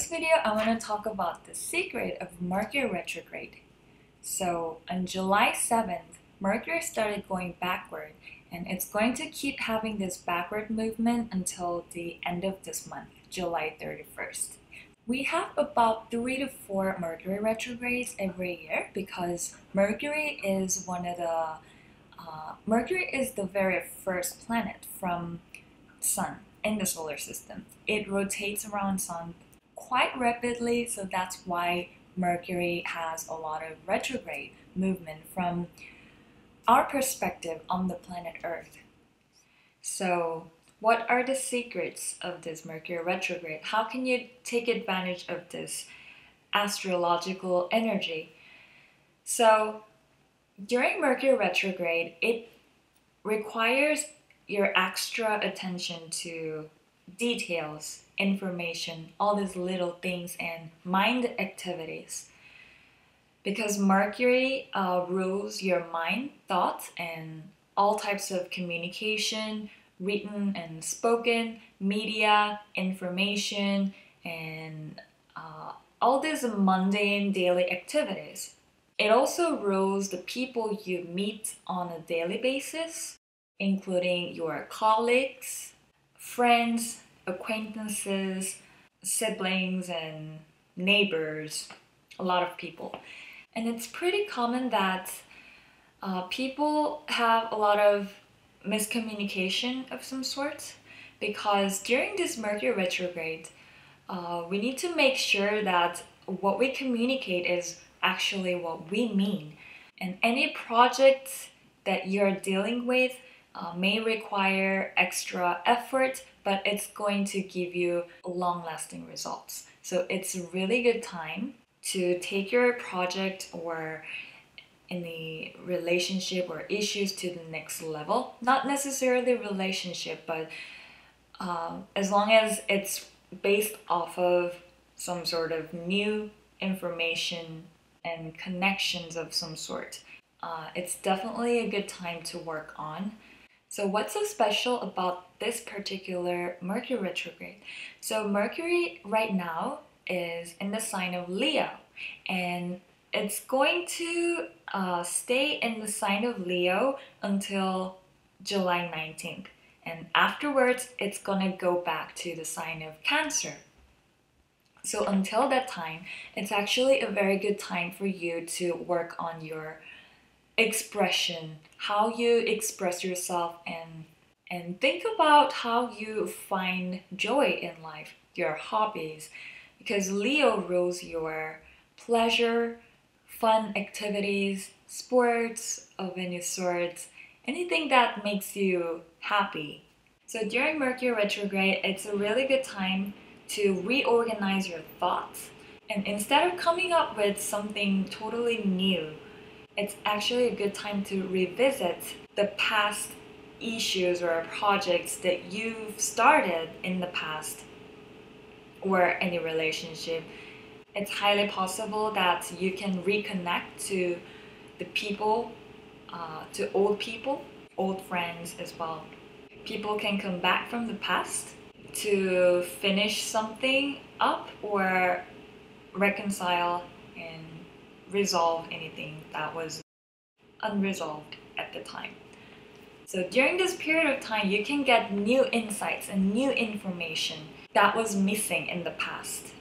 this video, I want to talk about the secret of Mercury retrograde. So on July 7th, Mercury started going backward, and it's going to keep having this backward movement until the end of this month, July 31st. We have about 3 to 4 Mercury retrogrades every year because Mercury is the very first planet from Sun in the solar system. It rotates around Sun quite rapidly, so that's why Mercury has a lot of retrograde movement from our perspective on the planet Earth. So what are the secrets of this Mercury retrograde? How can you take advantage of this astrological energy? So during Mercury retrograde, it requires your extra attention to details, information, all these little things and mind activities. Because Mercury rules your mind, thoughts, and all types of communication, written and spoken, media, information, and all these mundane daily activities. It also rules the people you meet on a daily basis, including your colleagues, friends, acquaintances, siblings, and neighbors, a lot of people. And it's pretty common that people have a lot of miscommunication of some sort, because during this Mercury retrograde, we need to make sure that what we communicate is actually what we mean. And any project that you're dealing with may require extra effort, but it's going to give you long-lasting results. So it's a really good time to take your project or any relationship or issues to the next level. Not necessarily relationship, but as long as it's based off of some sort of new information and connections of some sort. It's definitely a good time to work on. So what's so special about this particular Mercury retrograde? So Mercury right now is in the sign of Leo, and it's going to stay in the sign of Leo until July 19th. And afterwards, it's gonna go back to the sign of Cancer. So until that time, it's actually a very good time for you to work on your expression, how you express yourself, and think about how you find joy in life, your hobbies, because Leo rules your pleasure, fun activities, sports of any sort, anything that makes you happy. So during Mercury retrograde, it's a really good time to reorganize your thoughts, and instead of coming up with something totally new, it's actually a good time to revisit the past issues or projects that you've started in the past, or any relationship. It's highly possible that you can reconnect to the people, to old friends as well. People can come back from the past to finish something up or reconcile and resolve anything that was unresolved at the time. So during this period of time, you can get new insights and new information that was missing in the past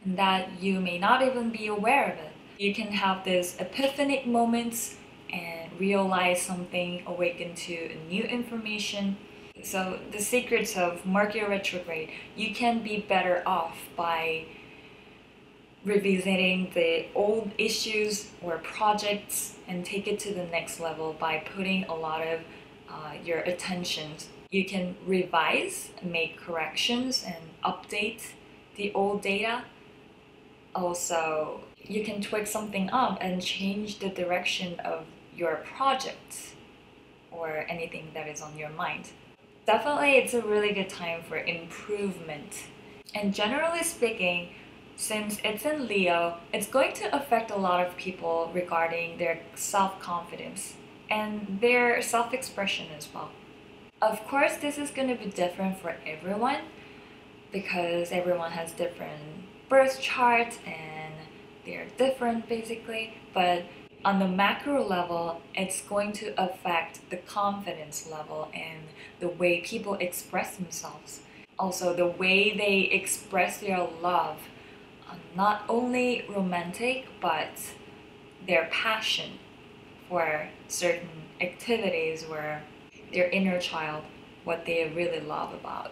and that you may not even be aware of it. You can have these epiphanic moments and realize something, awaken to new information. So the secrets of Mercury retrograde, you can be better off by revisiting the old issues or projects and take it to the next level by putting a lot of your attention. You can revise, make corrections, and update the old data. Also, you can tweak something up and change the direction of your project or anything that is on your mind. Definitely, it's a really good time for improvement. And generally speaking, since it's in Leo, it's going to affect a lot of people regarding their self-confidence and their self-expression as well. Of course, this is going to be different for everyone because everyone has different birth chart and they're different basically, but on the macro level, it's going to affect the confidence level and the way people express themselves. Also, the way they express their love, not only romantic, but their passion for certain activities or their inner child, what they really love about.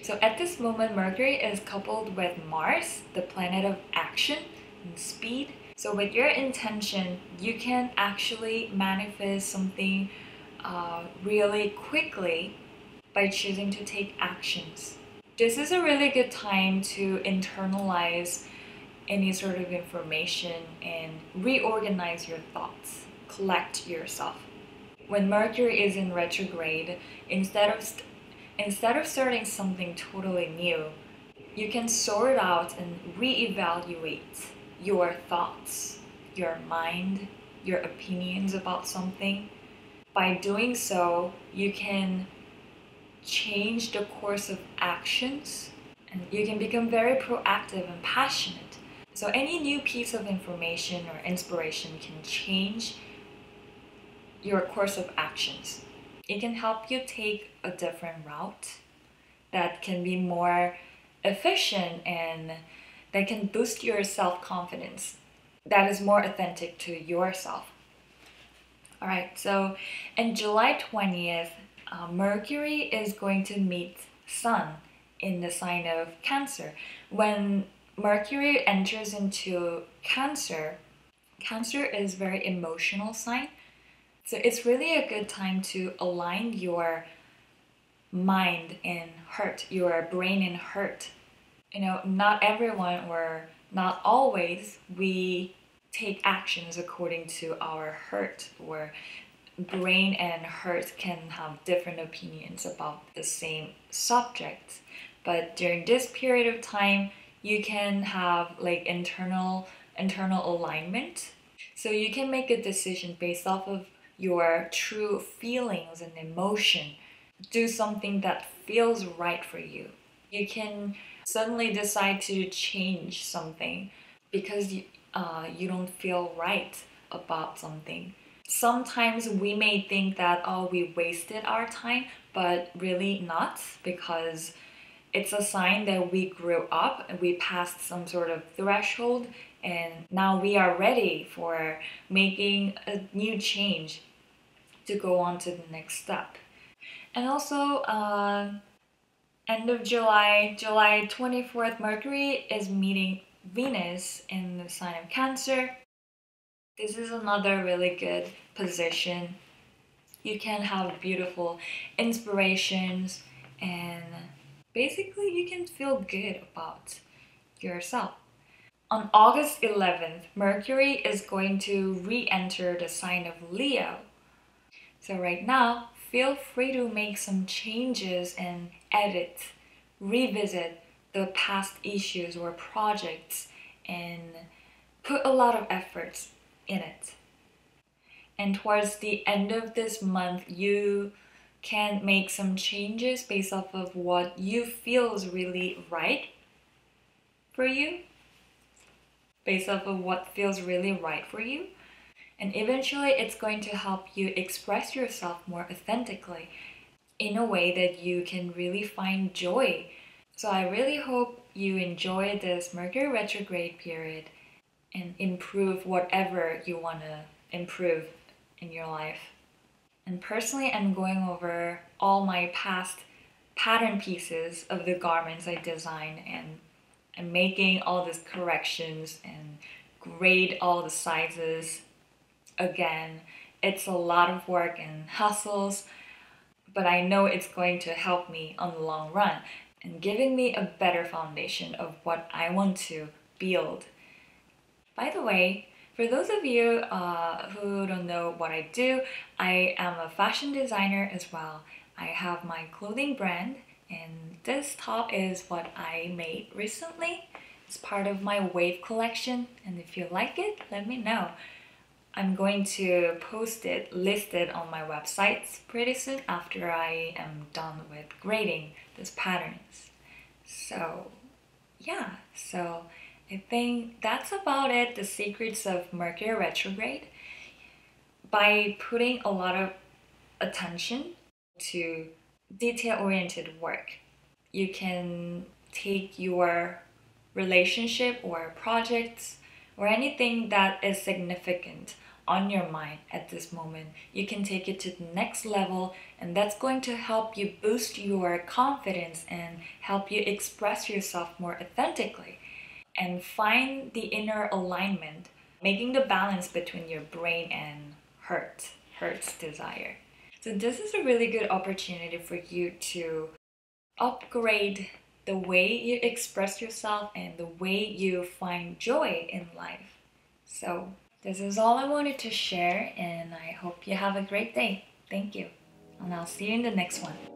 So at this moment, Mercury is coupled with Mars, the planet of action and speed. So with your intention, you can actually manifest something really quickly by choosing to take actions. This is a really good time to internalize any sort of information and reorganize your thoughts, collect yourself. When Mercury is in retrograde, instead of starting something totally new, you can sort out and reevaluate your thoughts, your mind, your opinions about something. By doing so, you can change the course of actions and you can become very proactive and passionate. So any new piece of information or inspiration can change your course of actions. It can help you take a different route that can be more efficient and that can boost your self-confidence. That is more authentic to yourself. Alright, so in July 20th, Mercury is going to meet Sun in the sign of Cancer. When Mercury enters into Cancer, Cancer is a very emotional sign. So it's really a good time to align your mind and heart, your brain and heart. You know, not everyone or not always we take actions according to our heart, or brain and heart can have different opinions about the same subject. But during this period of time, you can have like internal alignment. So you can make a decision based off of your true feelings and emotion. Do something that feels right for you. You can suddenly decide to change something because you don't feel right about something. Sometimes we may think that, oh, we wasted our time, but really not, because it's a sign that we grew up and we passed some sort of threshold and now we are ready for making a new change to go on to the next step. And also, end of July 24th, Mercury is meeting Venus in the sign of Cancer. This is another really good position. You can have beautiful inspirations and basically you can feel good about yourself. On August 11th, Mercury is going to re-enter the sign of Leo. So right now, feel free to make some changes and edit, revisit the past issues or projects and put a lot of efforts in it. And towards the end of this month, you can make some changes based off of what you feel is really right for you, based off of what feels really right for you. And eventually it's going to help you express yourself more authentically in a way that you can really find joy. So I really hope you enjoy this Mercury retrograde period and improve whatever you want to improve in your life. And personally, I'm going over all my past pattern pieces of the garments I design, and I'm making all these corrections and grade all the sizes again. It's a lot of work and hassles, but I know it's going to help me on the long run and giving me a better foundation of what I want to build. By the way, for those of you who don't know what I do, I am a fashion designer as well. I have my clothing brand, and this top is what I made recently. It's part of my Wave collection, and if you like it, let me know. I'm going to post it, list it on my websites pretty soon after I am done with grading these patterns. So yeah, so I think that's about it, the secrets of Mercury retrograde. By putting a lot of attention to detail-oriented work, you can take your relationship or projects or anything that is significant on your mind at this moment. You can take it to the next level, and that's going to help you boost your confidence and help you express yourself more authentically and find the inner alignment, making the balance between your brain and heart's desire. So this is a really good opportunity for you to upgrade the way you express yourself and the way you find joy in life. So this is all I wanted to share, and I hope you have a great day. Thank you, and I'll see you in the next one.